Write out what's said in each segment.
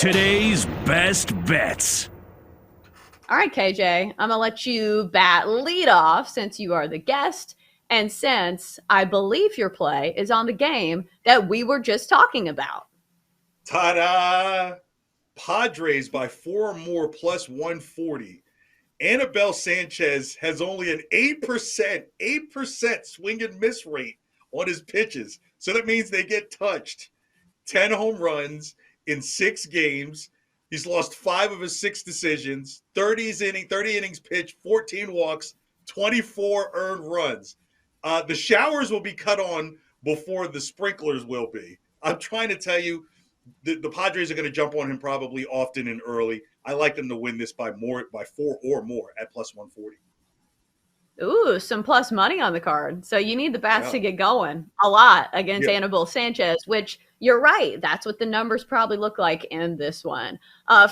Today's best bets. All right, KJ, I'm going to let you bat lead off since you are the guest and since I believe your play is on the game that we were just talking about. Ta-da! Padres by 4 or more plus 140. Anibal Sanchez has only an 8% swing and miss rate on his pitches. So that means they get touched. 10 home runs in 6 games. He's lost 5 of his 6 decisions, 30 innings pitched, 14 walks, 24 earned runs. The showers will be cut on before the sprinklers will be. I'm trying to tell you, the Padres are going to jump on him probably often and early. I like them to win this by 4 or more at plus 140. Ooh, some plus money on the card. So you need the bats to get going a lot against Anibal Sanchez, which you're right. That's what the numbers probably look like in this one.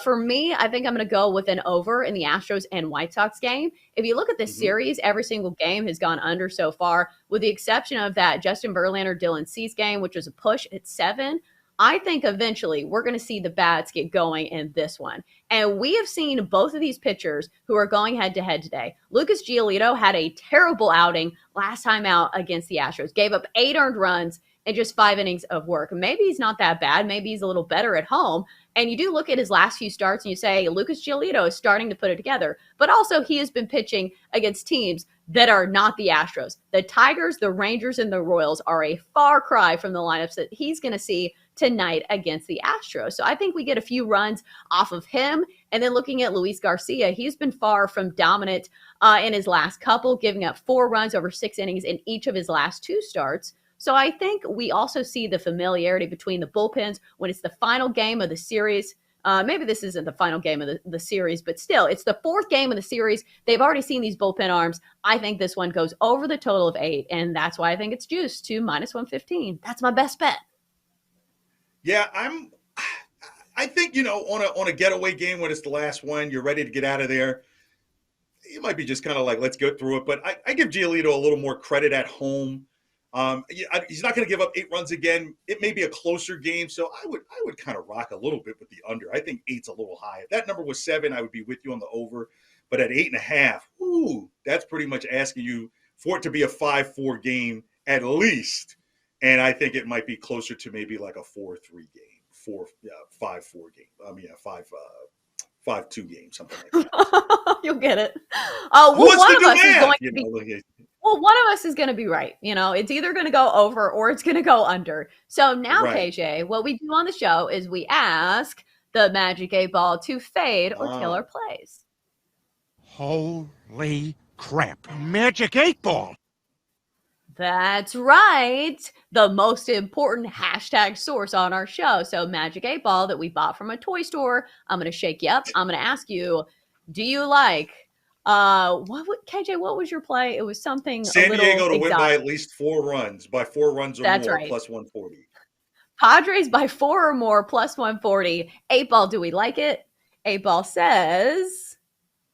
For me, I think I'm going to go with an over in the Astros and White Sox game. If you look at this series, every single game has gone under so far, with the exception of that Justin Verlander, Dylan Cease game, which was a push at 7. I think eventually we're going to see the bats get going in this one. And we have seen both of these pitchers who are going head-to-head today. Lucas Giolito had a terrible outing last time out against the Astros. Gave up 8 earned runs in just 5 innings of work. Maybe he's not that bad. Maybe he's a little better at home. And you do look at his last few starts and you say, Lucas Giolito is starting to put it together. But also he has been pitching against teams that are not the Astros. The Tigers, the Rangers, and the Royals are a far cry from the lineups that he's going to see tonight against the Astros. So I think we get a few runs off of him. And then looking at Luis Garcia, he's been far from dominant in his last couple, giving up 4 runs over 6 innings in each of his last 2 starts. So I think we also see the familiarity between the bullpens when it's the final game of the series. Maybe this isn't the final game of the series, but still, it's the 4th game of the series. They've already seen these bullpen arms. I think this one goes over the total of 8, and that's why I think it's juiced to minus 115. That's my best bet. Yeah, I think, on a getaway game when it's the last one, you're ready to get out of there. You might be just kind of like, let's go through it. But I give Giolito a little more credit at home. He's not going to give up 8 runs again. It may be a closer game, so I would kind of rock a little bit with the under. I think 8's a little high. If that number was 7, I would be with you on the over. But at 8.5, ooh, that's pretty much asking you for it to be a 5-4 game at least. And I think it might be closer to maybe like a 4-3 game, 5-4 game. 5-2 game, something like that. You'll get it. Well, one of us is going to be. Well, one of us is going to be right. It's either going to go over or it's going to go under. So now, right. KJ, what we do on the show is we ask the Magic 8 Ball to fade or kill our plays. Holy crap. Magic 8 Ball. That's right. The most important hashtag source on our show. So Magic 8 Ball that we bought from a toy store. I'm going to shake you up. I'm going to ask you, do you like KJ, what was your play? It was something San Diego to win by at least 4 runs, by 4 runs or That's more, right. plus 140. Padres by 4 or more, plus 140. 8 Ball, do we like it? 8 Ball says,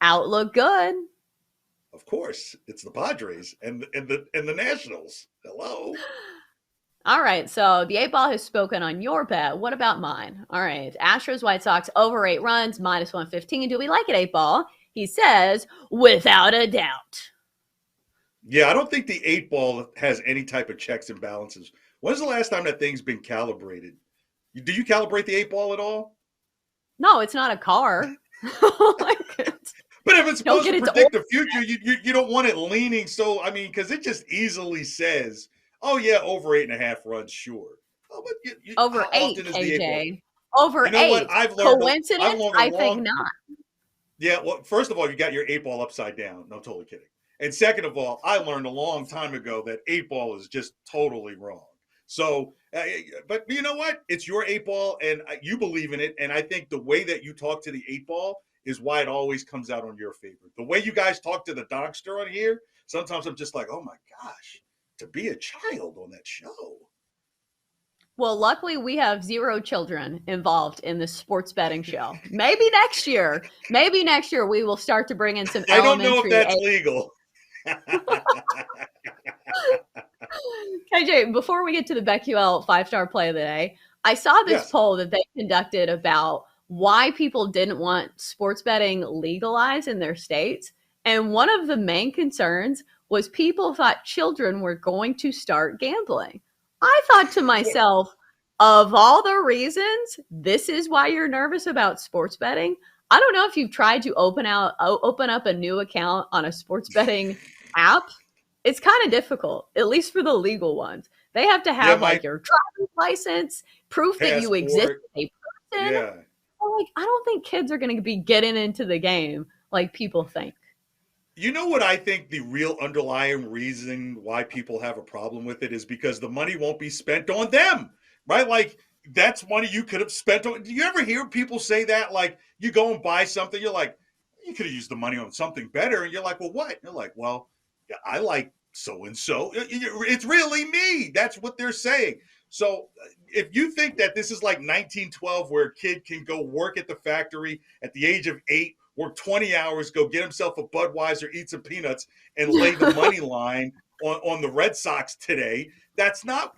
outlook good. Of course, it's the Padres and the Nationals. Hello. All right, so the 8 Ball has spoken on your bet. What about mine? All right, Astros, White Sox over 8 runs, minus 115. Do we like it, 8 Ball? He says, without a doubt. Yeah, I don't think the 8 Ball has any type of checks and balances. When's the last time that thing's been calibrated? Do you calibrate the 8 Ball at all? No, it's not a car. But if it's supposed to predict the future, you don't want it leaning. So, because it just easily says, oh, yeah, over 8.5 runs, sure. Oh, but over 8, KJ. Over 8. What? I've learned Coincidence? I think not. Yeah, well, first of all, you got your 8 Ball upside down. No, I'm totally kidding. And second of all, I learned a long time ago that 8 Ball is just totally wrong. So, but you know what? It's your 8 Ball, and you believe in it. And I think the way that you talk to the 8 Ball is why it always comes out on your favor. The way you guys talk to the Donkster on here, sometimes I'm just like, oh my gosh, to be a child on that show. Well, luckily we have 0 children involved in this sports betting show. Maybe next year we will start to bring in some I don't elementary. know if that's legal. KJ, before we get to the BetQL 5-star play of the day, I saw this poll that they conducted about why people didn't want sports betting legalized in their states. And one of the main concerns was people thought children were going to start gambling. I thought to myself, of all the reasons, this is why you're nervous about sports betting. I don't know if you've tried to open up a new account on a sports betting app. It's kind of difficult, at least for the legal ones. They have to have like your driver's license, proof that you exist as a person. Yeah. Like, I don't think kids are going to be getting into the game like people think. You know what I think the real underlying reason why people have a problem with it is because the money won't be spent on them, right? Like, that's money you could have spent on. Do you ever hear people say that? Like, you go and buy something, you're like, you could have used the money on something better. And you're like, well, what? And you're like, well, yeah, I like so-and-so. It's really me. That's what they're saying. So if you think that this is like 1912 where a kid can go work at the factory at the age of 8, work 20 hours, go get himself a Budweiser, eat some peanuts, and lay the money line on the Red Sox today, that's not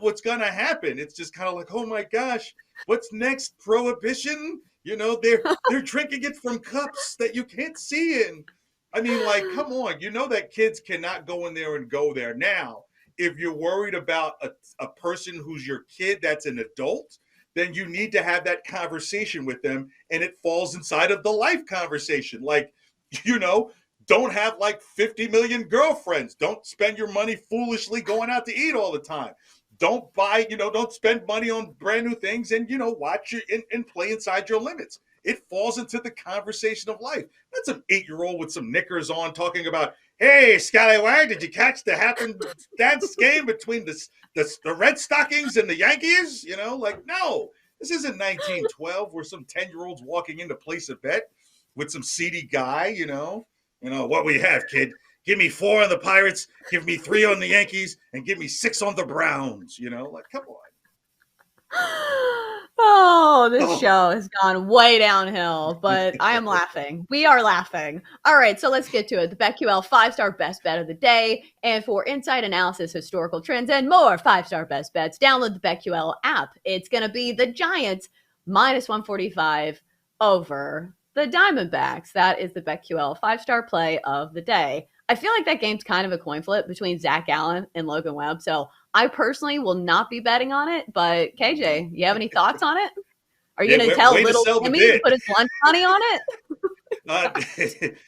what's going to happen. It's just kind of like, oh my gosh, what's next? Prohibition? You know, they're drinking it from cups that you can't see in. I mean, like, come on. You know that kids cannot go in there and go there. Now, if you're worried about a person who's your kid that's an adult, then you need to have that conversation with them, and it falls inside of the life conversation. Like, you know, don't have like 50 million girlfriends. Don't spend your money foolishly going out to eat all the time. Don't buy, don't spend money on brand new things, and, watch and play inside your limits. It falls into the conversation of life. Not some 8-year-old with some knickers on talking about, hey, Scallywag, did you catch the dance game between the Red Stockings and the Yankees? No, this isn't 1912 where some 10-year-old's walking in to place a bet with some seedy guy, what we have, kid. Give me 4 on the Pirates, give me 3 on the Yankees, and give me 6 on the Browns, come on. Oh, this show has gone way downhill, but I am laughing. We are laughing. All right, so let's get to it. The BetQL 5-star best bet of the day. And for insight analysis, historical trends, and more 5-star best bets, download the BetQL app. It's going to be the Giants minus 145 over the Diamondbacks. That is the BetQL 5-star play of the day. I feel like that game's kind of a coin flip between Zach Allen and Logan Webb. So I personally will not be betting on it. But KJ, you have any thoughts on it? Are you going to tell little Timmy to put his lunch money on it?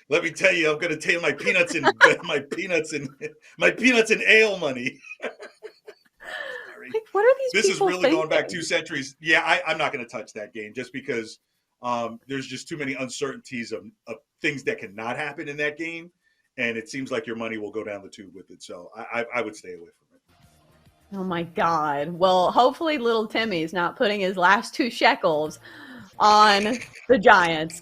Let me tell you, I'm going to take my peanuts and my peanuts and ale money. Like, what are these? This is really thinking? Going back 2 centuries. Yeah, I'm not going to touch that game just because there's just too many uncertainties of things that cannot happen in that game. And it seems like your money will go down the tube with it. So I would stay away from it. Oh, my God. Well, hopefully little Timmy's not putting his last 2 shekels on the Giants.